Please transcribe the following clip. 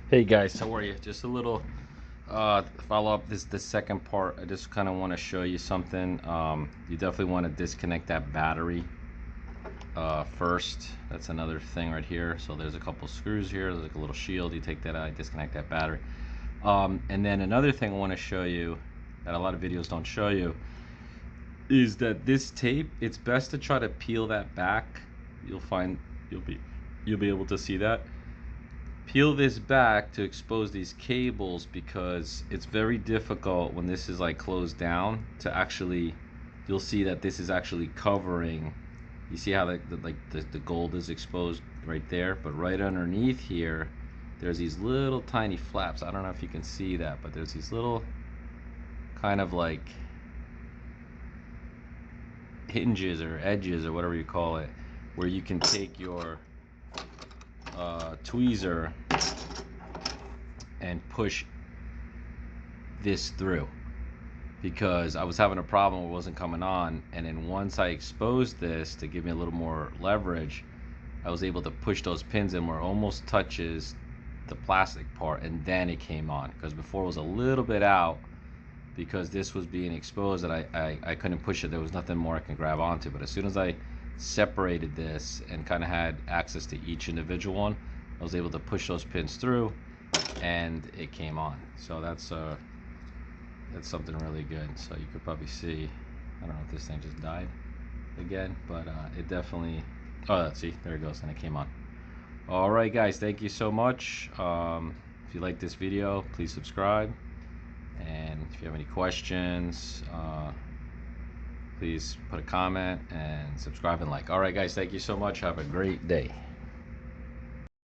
Hey guys, how are you? Just a little follow up this second part. I just kind of want to show you something. You definitely want to disconnect that battery first. That's another thing right here. So there's a couple screws here. There's like a little shield. You take that out, disconnect that battery. And then another thing I want to show you that a lot of videos don't show you is that this tape. It's best to try to peel that back. You'll find you'll be you'll be able to see that. Peel this back to expose these cables because it's very difficult when this is like closed down to actually, you'll see that this is actually covering. You see how the gold is exposed right there, but right underneath here there's these little tiny flaps. I don't know if you can see that, but there's these little kind of like hinges or edges or whatever you call it, where you can take your tweezer and push this through, because I was having a problem, it wasn't coming on, and then once I exposed this to give me a little more leverage, I was able to push those pins in where it almost touches the plastic part, and then it came on, because before it was a little bit out because this was being exposed and I couldn't push it. There was nothing more I can grab onto, but as soon as I separated this and kind of had access to each individual one, I was able to push those pins through and it came on. So that's something really good. So you could probably see, I don't know if this thing just died again, but it definitely, oh, let's see, there it goes, and it came on. All right guys, thank you so much. If you like this video, please subscribe, and if you have any questions, please put a comment and subscribe and like. All right guys, thank you so much. Have a great day.